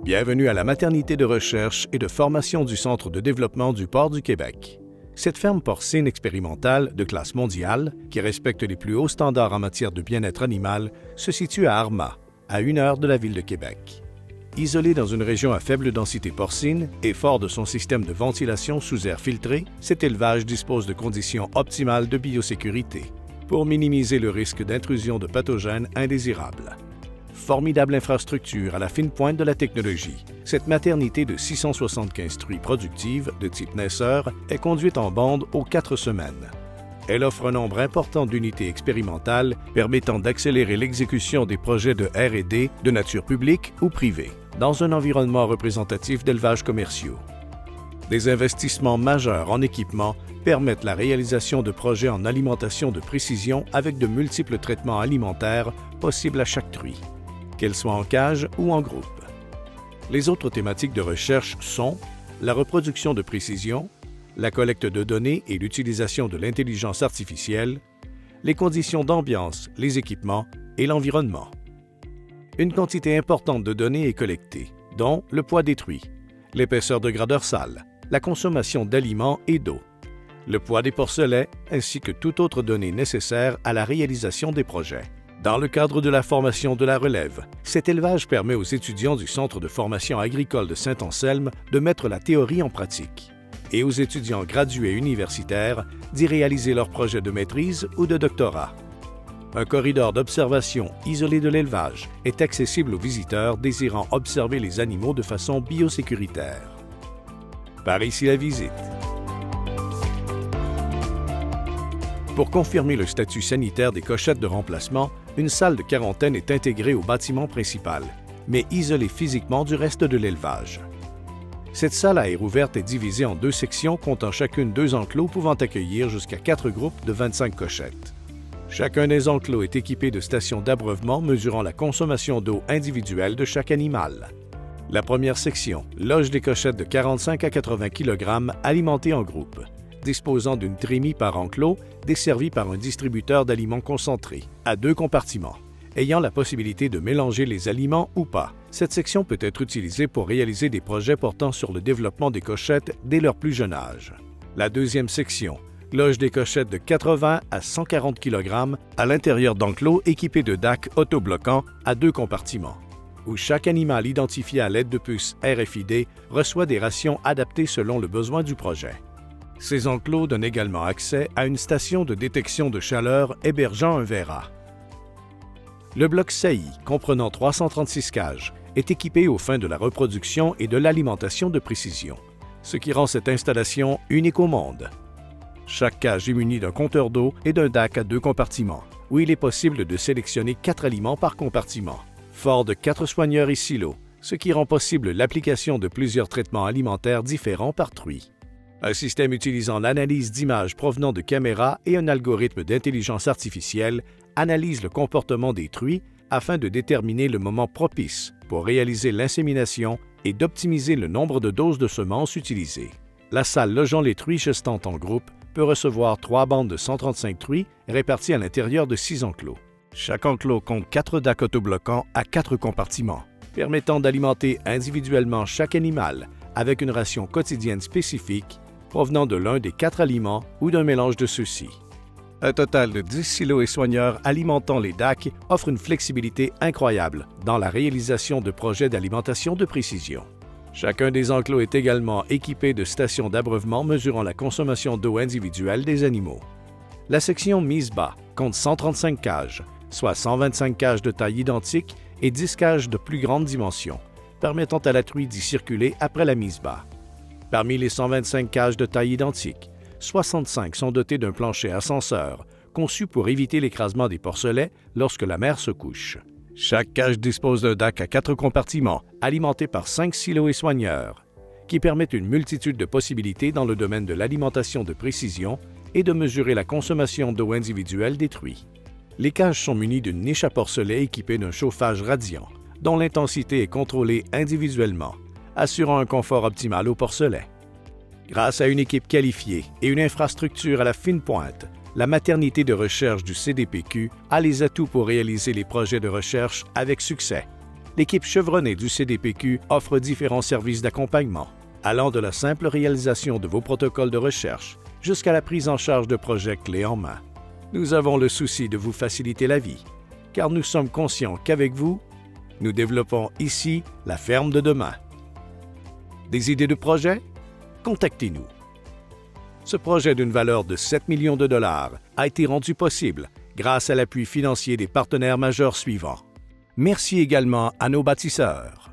Bienvenue à la maternité de recherche et de formation du Centre de développement du Port du Québec. Cette ferme porcine expérimentale de classe mondiale, qui respecte les plus hauts standards en matière de bien-être animal, se situe à Armagh, à 1 heure de la ville de Québec. Isolé dans une région à faible densité porcine et fort de son système de ventilation sous air filtré, cet élevage dispose de conditions optimales de biosécurité pour minimiser le risque d'intrusion de pathogènes indésirables. Formidable infrastructure à la fine pointe de la technologie, cette maternité de 675 truies productives de type naisseur est conduite en bande aux 4 semaines. Elle offre un nombre important d'unités expérimentales permettant d'accélérer l'exécution des projets de R&D de nature publique ou privée, dans un environnement représentatif d'élevages commerciaux. Des investissements majeurs en équipement permettent la réalisation de projets en alimentation de précision avec de multiples traitements alimentaires possibles à chaque truie, qu'elle soit en cage ou en groupe. Les autres thématiques de recherche sont la reproduction de précision, la collecte de données et l'utilisation de l'intelligence artificielle, les conditions d'ambiance, les équipements et l'environnement. Une quantité importante de données est collectée, dont le poids des truies, l'épaisseur de gras dorsal, la consommation d'aliments et d'eau, le poids des porcelets ainsi que toute autre donnée nécessaire à la réalisation des projets. Dans le cadre de la formation de la relève, cet élevage permet aux étudiants du Centre de formation agricole de Saint-Anselme de mettre la théorie en pratique et aux étudiants gradués universitaires d'y réaliser leurs projets de maîtrise ou de doctorat. Un corridor d'observation isolé de l'élevage est accessible aux visiteurs désirant observer les animaux de façon biosécuritaire. Par ici la visite. Pour confirmer le statut sanitaire des cochettes de remplacement, une salle de quarantaine est intégrée au bâtiment principal, mais isolée physiquement du reste de l'élevage. Cette salle à air ouverte est divisée en 2 sections comptant chacune 2 enclos pouvant accueillir jusqu'à 4 groupes de 25 cochettes. Chacun des enclos est équipé de stations d'abreuvement mesurant la consommation d'eau individuelle de chaque animal. La première section loge des cochettes de 45 à 80 kg alimentées en groupe, disposant d'une trémie par enclos desservie par un distributeur d'aliments concentrés, à 2 compartiments, ayant la possibilité de mélanger les aliments ou pas. Cette section peut être utilisée pour réaliser des projets portant sur le développement des cochettes dès leur plus jeune âge. La deuxième section loge des cochettes de 80 à 140 kg à l'intérieur d'enclos équipés de DAC autobloquants à 2 compartiments, où chaque animal identifié à l'aide de puces RFID reçoit des rations adaptées selon le besoin du projet. Ces enclos donnent également accès à une station de détection de chaleur hébergeant un verra. Le bloc saillie, comprenant 336 cages, est équipé aux fins de la reproduction et de l'alimentation de précision, ce qui rend cette installation unique au monde. Chaque cage est munie d'un compteur d'eau et d'un DAC à 2 compartiments, où il est possible de sélectionner 4 aliments par compartiment, fort de 4 soigneurs et silos, ce qui rend possible l'application de plusieurs traitements alimentaires différents par truie. Un système utilisant l'analyse d'images provenant de caméras et un algorithme d'intelligence artificielle analyse le comportement des truies afin de déterminer le moment propice pour réaliser l'insémination et d'optimiser le nombre de doses de semences utilisées. La salle logeant les truies gestantes en groupe peut recevoir 3 bandes de 135 truies réparties à l'intérieur de 6 enclos. Chaque enclos compte 4 DAC autobloquants à 4 compartiments, permettant d'alimenter individuellement chaque animal avec une ration quotidienne spécifique provenant de l'un des 4 aliments ou d'un mélange de ceux-ci. Un total de 10 silos et soigneurs alimentant les DAC offre une flexibilité incroyable dans la réalisation de projets d'alimentation de précision. Chacun des enclos est également équipé de stations d'abreuvement mesurant la consommation d'eau individuelle des animaux. La section mise bas compte 135 cages, soit 125 cages de taille identique et 10 cages de plus grande dimension, permettant à la truie d'y circuler après la mise bas. Parmi les 125 cages de taille identique, 65 sont dotées d'un plancher ascenseur, conçu pour éviter l'écrasement des porcelets lorsque la mère se couche. Chaque cage dispose d'un DAC à 4 compartiments, alimenté par 5 silos et soigneurs, qui permettent une multitude de possibilités dans le domaine de l'alimentation de précision et de mesurer la consommation d'eau individuelle des truies. Les cages sont munies d'une niche à porcelets équipée d'un chauffage radiant, dont l'intensité est contrôlée individuellement, assurant un confort optimal aux porcelets. Grâce à une équipe qualifiée et une infrastructure à la fine pointe, la maternité de recherche du CDPQ a les atouts pour réaliser les projets de recherche avec succès. l'équipe chevronnée du CDPQ offre différents services d'accompagnement, allant de la simple réalisation de vos protocoles de recherche jusqu'à la prise en charge de projets clés en main. Nous avons le souci de vous faciliter la vie, car nous sommes conscients qu'avec vous, nous développons ici la ferme de demain. Des idées de projet? Contactez-nous. Ce projet d'une valeur de 7 millions de dollars a été rendu possible grâce à l'appui financier des partenaires majeurs suivants. Merci également à nos bâtisseurs.